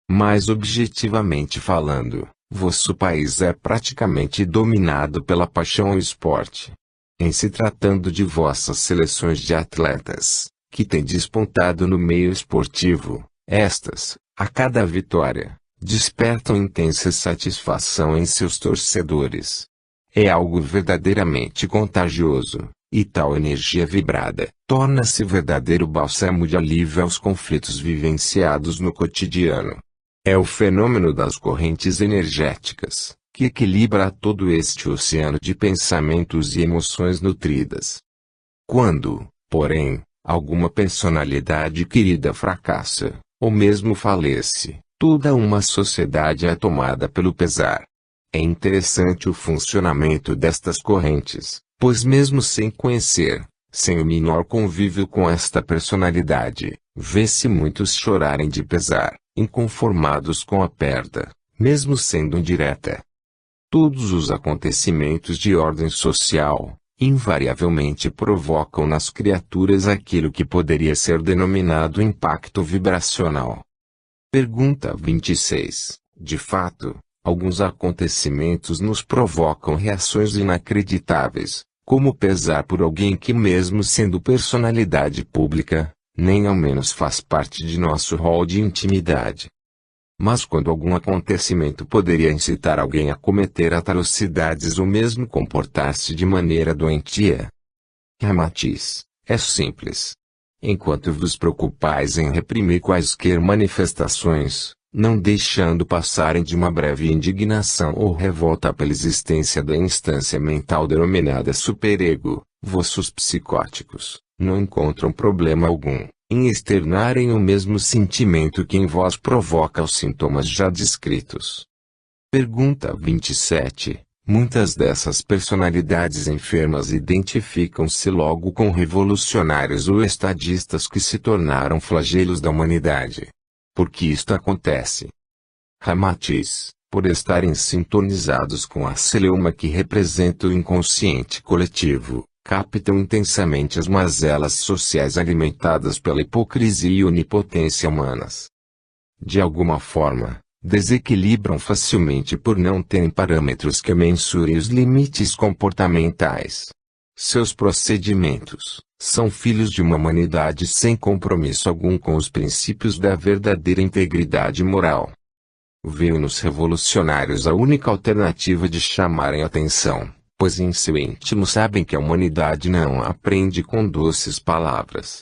Mais objetivamente falando, vosso país é praticamente dominado pela paixão ao esporte. Em se tratando de vossas seleções de atletas, que têm despontado no meio esportivo, estas, a cada vitória, despertam intensa satisfação em seus torcedores. É algo verdadeiramente contagioso, e tal energia vibrada torna-se verdadeiro bálsamo de alívio aos conflitos vivenciados no cotidiano. É o fenômeno das correntes energéticas, que equilibra todo este oceano de pensamentos e emoções nutridas. Quando, porém, alguma personalidade querida fracassa, ou mesmo falece, toda uma sociedade é tomada pelo pesar. É interessante o funcionamento destas correntes, pois mesmo sem conhecer, sem o menor convívio com esta personalidade, vê-se muitos chorarem de pesar, inconformados com a perda, mesmo sendo indireta. Todos os acontecimentos de ordem social, invariavelmente provocam nas criaturas aquilo que poderia ser denominado impacto vibracional. Pergunta 26. De fato, alguns acontecimentos nos provocam reações inacreditáveis, como pesar por alguém que, mesmo sendo personalidade pública, nem ao menos faz parte de nosso rol de intimidade. Mas quando algum acontecimento poderia incitar alguém a cometer atrocidades ou mesmo comportar-se de maneira doentia? Ramatiz, é simples. Enquanto vos preocupais em reprimir quaisquer manifestações, não deixando passarem de uma breve indignação ou revolta pela existência da instância mental denominada superego, vossos psicóticos, não encontram problema algum em externarem o mesmo sentimento que em vós provoca os sintomas já descritos. Pergunta 27. Muitas dessas personalidades enfermas identificam-se logo com revolucionários ou estadistas que se tornaram flagelos da humanidade. Por que isto acontece? Ramatiz, por estarem sintonizados com a celeuma que representa o inconsciente coletivo, captam intensamente as mazelas sociais alimentadas pela hipocrisia e onipotência humanas. De alguma forma, desequilibram facilmente por não terem parâmetros que mensurem os limites comportamentais. Seus procedimentos são filhos de uma humanidade sem compromisso algum com os princípios da verdadeira integridade moral. Veio nos revolucionários a única alternativa de chamarem atenção, pois em seu íntimo sabem que a humanidade não aprende com doces palavras.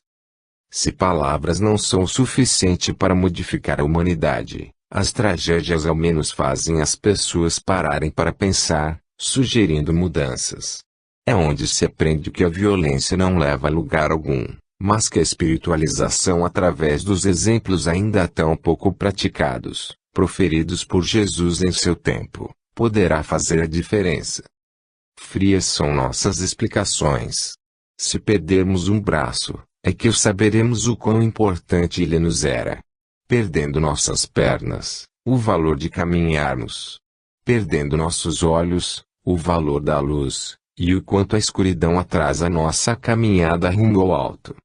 Se palavras não são o suficiente para modificar a humanidade, as tragédias ao menos fazem as pessoas pararem para pensar, sugerindo mudanças. É onde se aprende que a violência não leva a lugar algum, mas que a espiritualização através dos exemplos ainda tão pouco praticados, proferidos por Jesus em seu tempo, poderá fazer a diferença. Frias são nossas explicações. Se perdermos um braço, é que saberemos o quão importante ele nos era. Perdendo nossas pernas, o valor de caminharmos. Perdendo nossos olhos, o valor da luz, e o quanto a escuridão atrasa nossa caminhada rumo ao alto.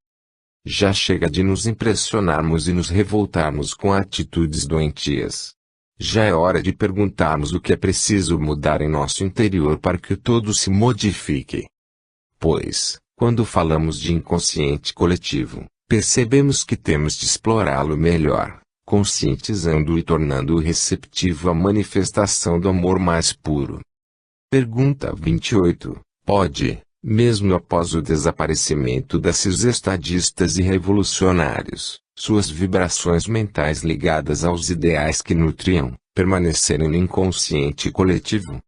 Já chega de nos impressionarmos e nos revoltarmos com atitudes doentias. Já é hora de perguntarmos o que é preciso mudar em nosso interior para que todo se modifique. Pois, quando falamos de inconsciente coletivo, percebemos que temos de explorá-lo melhor, conscientizando-o e tornando-o receptivo à manifestação do amor mais puro. Pergunta 28. Pode, mesmo após o desaparecimento desses estadistas e revolucionários, suas vibrações mentais ligadas aos ideais que nutriam, permanecerem no inconsciente coletivo?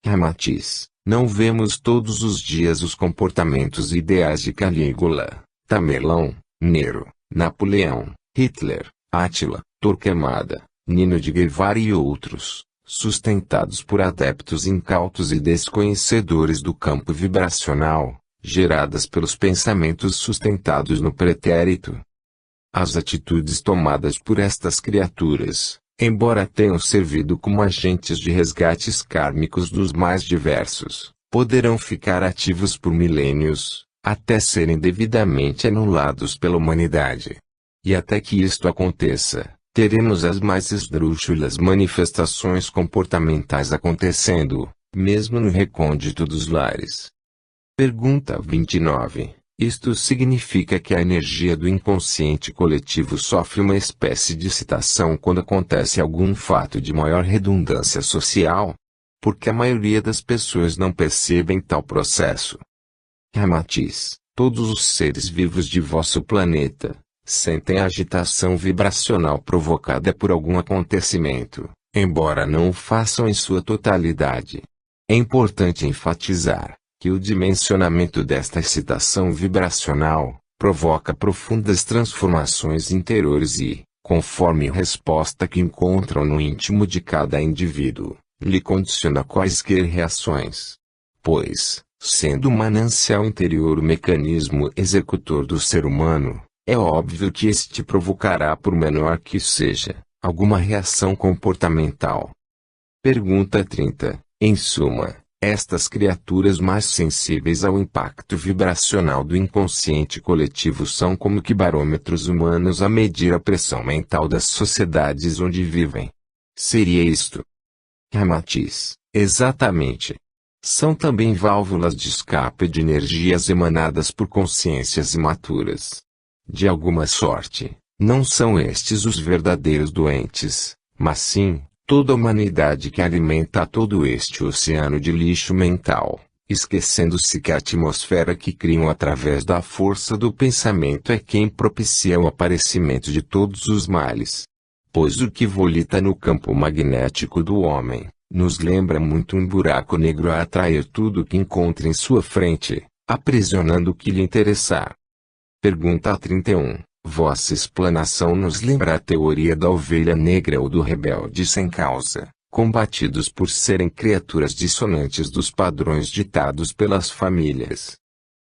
Ramatiz, não vemos todos os dias os comportamentos e ideais de Calígula, Tamerlão, Nero, Napoleão, Hitler, Átila, Torquemada, Nino de Guevara e outros, sustentados por adeptos incautos e desconhecedores do campo vibracional, geradas pelos pensamentos sustentados no pretérito. As atitudes tomadas por estas criaturas, embora tenham servido como agentes de resgates kármicos dos mais diversos, poderão ficar ativos por milênios, até serem devidamente anulados pela humanidade. E até que isto aconteça, teremos as mais esdrúxulas manifestações comportamentais acontecendo, mesmo no recôndito dos lares. Pergunta 29. Isto significa que a energia do inconsciente coletivo sofre uma espécie de excitação quando acontece algum fato de maior redundância social? Porque a maioria das pessoas não percebem tal processo. Ramatiz, todos os seres vivos de vosso planeta sentem a agitação vibracional provocada por algum acontecimento, embora não o façam em sua totalidade. É importante enfatizar que o dimensionamento desta excitação vibracional provoca profundas transformações interiores e, conforme a resposta que encontram no íntimo de cada indivíduo, lhe condiciona quaisquer reações. Pois, sendo o manancial interior o mecanismo executor do ser humano, é óbvio que este provocará, por menor que seja, alguma reação comportamental. Pergunta 30. Em suma, estas criaturas mais sensíveis ao impacto vibracional do inconsciente coletivo são como que barômetros humanos a medir a pressão mental das sociedades onde vivem. Seria isto? Ramatiz: exatamente. São também válvulas de escape de energias emanadas por consciências imaturas. De alguma sorte, não são estes os verdadeiros doentes, mas sim, toda a humanidade que alimenta todo este oceano de lixo mental, esquecendo-se que a atmosfera que criam através da força do pensamento é quem propicia o aparecimento de todos os males. Pois o que volita no campo magnético do homem, nos lembra muito um buraco negro a atrair tudo que encontra em sua frente, aprisionando o que lhe interessar. Pergunta 31. Vossa explanação nos lembra a teoria da ovelha negra ou do rebelde sem causa, combatidos por serem criaturas dissonantes dos padrões ditados pelas famílias.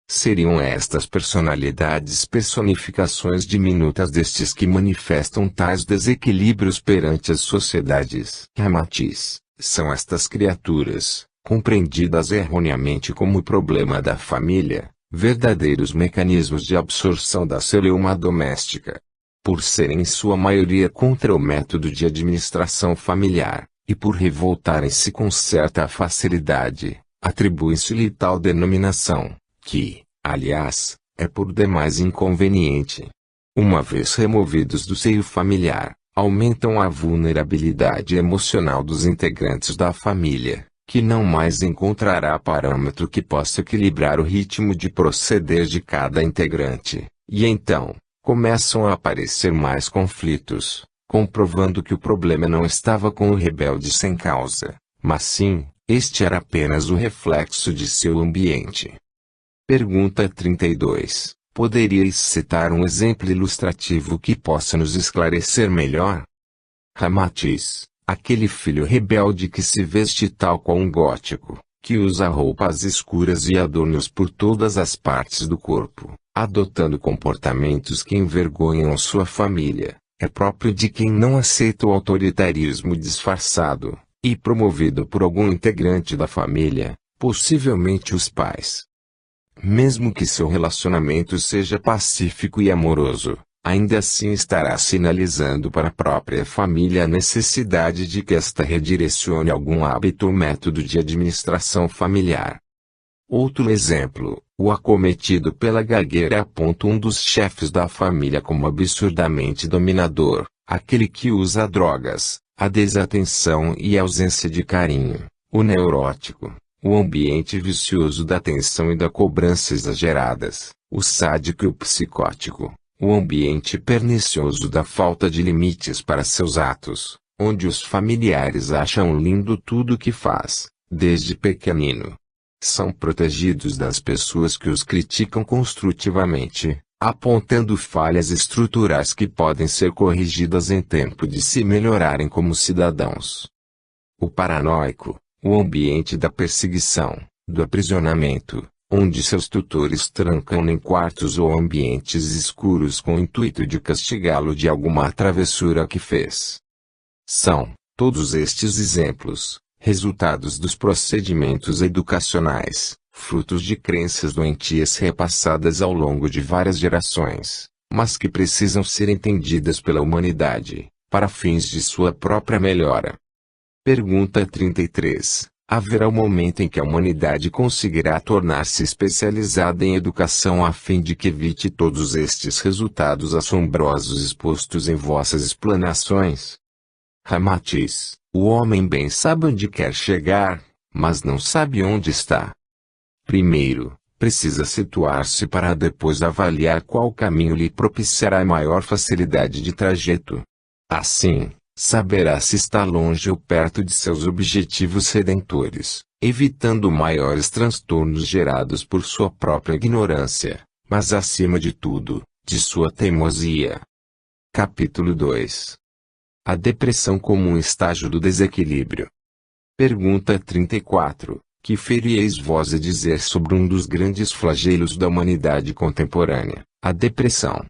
Seriam estas personalidades personificações diminutas destes que manifestam tais desequilíbrios perante as sociedades. Ramatiz: são estas criaturas, compreendidas erroneamente como problema da família, verdadeiros mecanismos de absorção da celeuma doméstica. Por serem em sua maioria contra o método de administração familiar, e por revoltarem-se com certa facilidade, atribui-se-lhe tal denominação, que, aliás, é por demais inconveniente. Uma vez removidos do seio familiar, aumentam a vulnerabilidade emocional dos integrantes da família, que não mais encontrará parâmetro que possa equilibrar o ritmo de proceder de cada integrante, e então, começam a aparecer mais conflitos, comprovando que o problema não estava com o rebelde sem causa, mas sim, este era apenas o reflexo de seu ambiente. Pergunta 32. Poderíeis citar um exemplo ilustrativo que possa nos esclarecer melhor? Ramatiz: aquele filho rebelde que se veste tal qual um gótico, que usa roupas escuras e adornos por todas as partes do corpo, adotando comportamentos que envergonham sua família, é próprio de quem não aceita o autoritarismo disfarçado, e promovido por algum integrante da família, possivelmente os pais. Mesmo que seu relacionamento seja pacífico e amoroso, ainda assim estará sinalizando para a própria família a necessidade de que esta redirecione algum hábito ou método de administração familiar. Outro exemplo: o acometido pela gagueira aponta um dos chefes da família como absurdamente dominador, aquele que usa drogas, a desatenção e a ausência de carinho, o neurótico, o ambiente vicioso da tensão e da cobrança exageradas, o sádico e o psicótico, o ambiente pernicioso da falta de limites para seus atos, onde os familiares acham lindo tudo o que faz, desde pequenino. São protegidos das pessoas que os criticam construtivamente, apontando falhas estruturais que podem ser corrigidas em tempo de se melhorarem como cidadãos. O paranoico, o ambiente da perseguição, do aprisionamento, onde seus tutores trancam-no em quartos ou ambientes escuros com o intuito de castigá-lo de alguma travessura que fez. São, todos estes exemplos, resultados dos procedimentos educacionais, frutos de crenças doentias repassadas ao longo de várias gerações, mas que precisam ser entendidas pela humanidade, para fins de sua própria melhora. Pergunta 33. Haverá um momento em que a humanidade conseguirá tornar-se especializada em educação a fim de que evite todos estes resultados assombrosos expostos em vossas explanações? Ramatiz: o homem bem sabe onde quer chegar, mas não sabe onde está. Primeiro, precisa situar-se para depois avaliar qual caminho lhe propiciará maior facilidade de trajeto. Assim, saberá se está longe ou perto de seus objetivos redentores, evitando maiores transtornos gerados por sua própria ignorância, mas acima de tudo, de sua teimosia. Capítulo 2. A depressão como um estágio do desequilíbrio. Pergunta 34. Que ferieis vós a dizer sobre um dos grandes flagelos da humanidade contemporânea, a depressão?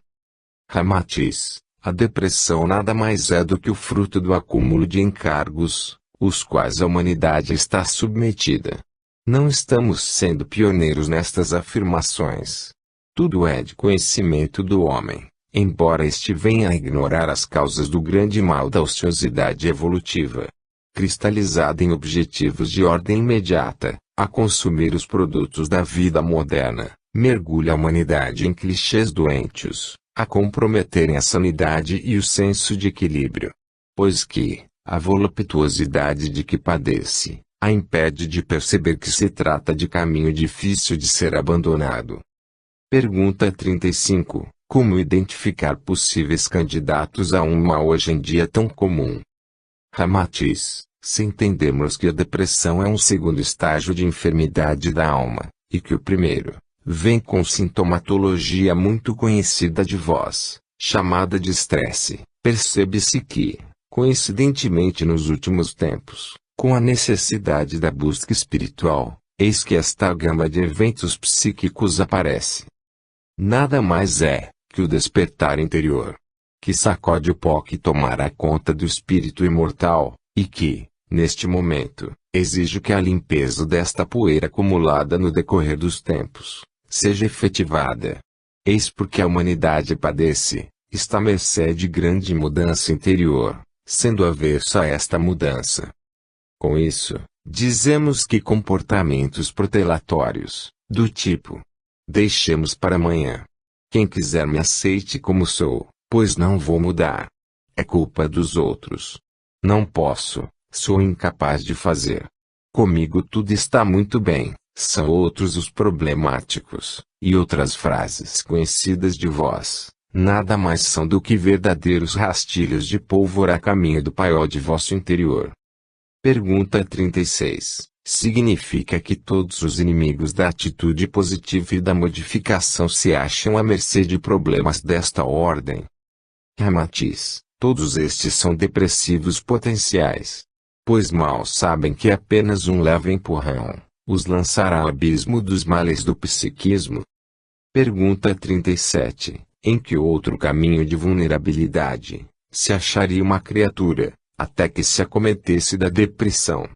Ramatiz. A depressão nada mais é do que o fruto do acúmulo de encargos, os quais a humanidade está submetida. Não estamos sendo pioneiros nestas afirmações. Tudo é de conhecimento do homem, embora este venha a ignorar as causas do grande mal da ociosidade evolutiva. Cristalizada em objetivos de ordem imediata, a consumir os produtos da vida moderna, mergulha a humanidade em clichês doentios, a comprometerem a sanidade e o senso de equilíbrio. Pois que, a voluptuosidade de que padece, a impede de perceber que se trata de caminho difícil de ser abandonado. Pergunta 35. Como identificar possíveis candidatos a um mal hoje em dia tão comum? Ramatiz. Se entendermos que a depressão é um segundo estágio de enfermidade da alma, e que o primeiro vem com sintomatologia muito conhecida de vós, chamada de estresse, percebe-se que, coincidentemente nos últimos tempos, com a necessidade da busca espiritual, eis que esta gama de eventos psíquicos aparece. Nada mais é que o despertar interior, que sacode o pó que tomará conta do espírito imortal, e que, neste momento, exige que a limpeza desta poeira acumulada no decorrer dos tempos seja efetivada. Eis porque a humanidade padece, está à mercê de grande mudança interior, sendo aversa a esta mudança. Com isso, dizemos que comportamentos protelatórios, do tipo: deixemos para amanhã. Quem quiser me aceite como sou, pois não vou mudar. É culpa dos outros. Não posso, sou incapaz de fazer. Comigo tudo está muito bem, são outros os problemáticos, e outras frases conhecidas de vós, nada mais são do que verdadeiros rastilhos de pólvora a caminho do paiol de vosso interior. Pergunta 36. Significa que todos os inimigos da atitude positiva e da modificação se acham à mercê de problemas desta ordem? Ramatiz. Todos estes são depressivos potenciais. Pois mal sabem que apenas um leve empurrão os lançará ao abismo dos males do psiquismo. Pergunta 37. Em que outro caminho de vulnerabilidade se acharia uma criatura, até que se acometesse da depressão?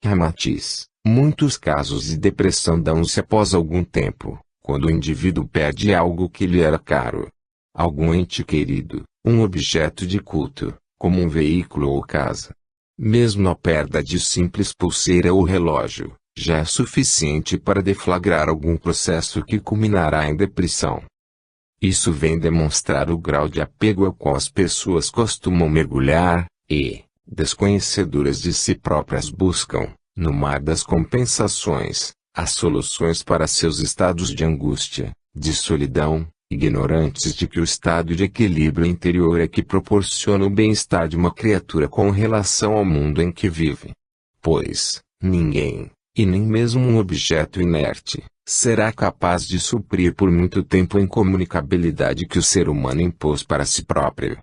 Ramatiz. Muitos casos de depressão dão-se após algum tempo, quando o indivíduo perde algo que lhe era caro. Algum ente querido, um objeto de culto, como um veículo ou casa. Mesmo a perda de simples pulseira ou relógio, já é suficiente para deflagrar algum processo que culminará em depressão. Isso vem demonstrar o grau de apego ao qual as pessoas costumam mergulhar, e, desconhecedoras de si próprias, buscam, no mar das compensações, as soluções para seus estados de angústia, de solidão, ignorantes de que o estado de equilíbrio interior é que proporciona o bem-estar de uma criatura com relação ao mundo em que vive. Pois, ninguém, e nem mesmo um objeto inerte, será capaz de suprir por muito tempo a incomunicabilidade que o ser humano impôs para si próprio.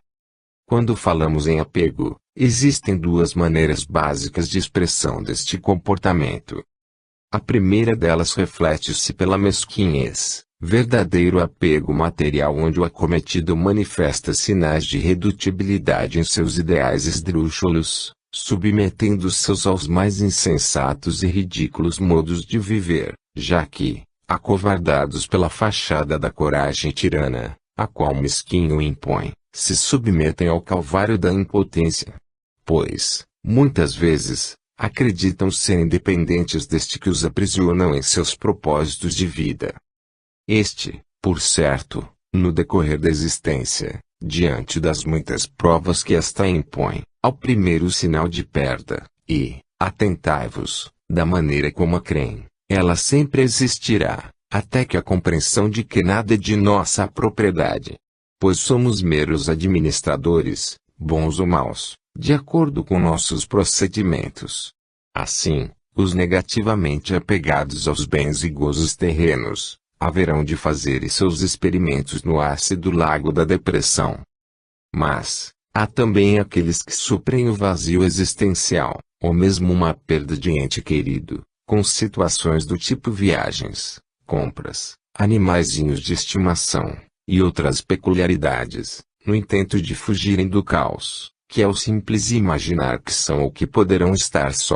Quando falamos em apego, existem duas maneiras básicas de expressão deste comportamento. A primeira delas reflete-se pela mesquinhez, verdadeiro apego material onde o acometido manifesta sinais de redutibilidade em seus ideais esdrúxulos, submetendo-se aos mais insensatos e ridículos modos de viver, já que, acovardados pela fachada da coragem tirana, a qual o mesquinho impõe, se submetem ao calvário da impotência. Pois, muitas vezes, acreditam ser independentes deste que os aprisionam em seus propósitos de vida. Este, por certo, no decorrer da existência, diante das muitas provas que esta impõe, ao primeiro sinal de perda, e, atentai-vos, da maneira como a creem, ela sempre existirá, até que a compreensão de que nada é de nossa propriedade. Pois somos meros administradores, bons ou maus, de acordo com nossos procedimentos. Assim, os negativamente apegados aos bens e gozos terrenos, haverão de fazer seus experimentos no ácido lago da depressão. Mas, Há também aqueles que suprem o vazio existencial, ou mesmo uma perda de ente querido, com situações do tipo viagens, compras, animaizinhos de estimação, e outras peculiaridades, no intento de fugirem do caos, que é o simples imaginar que são ou que poderão estar só.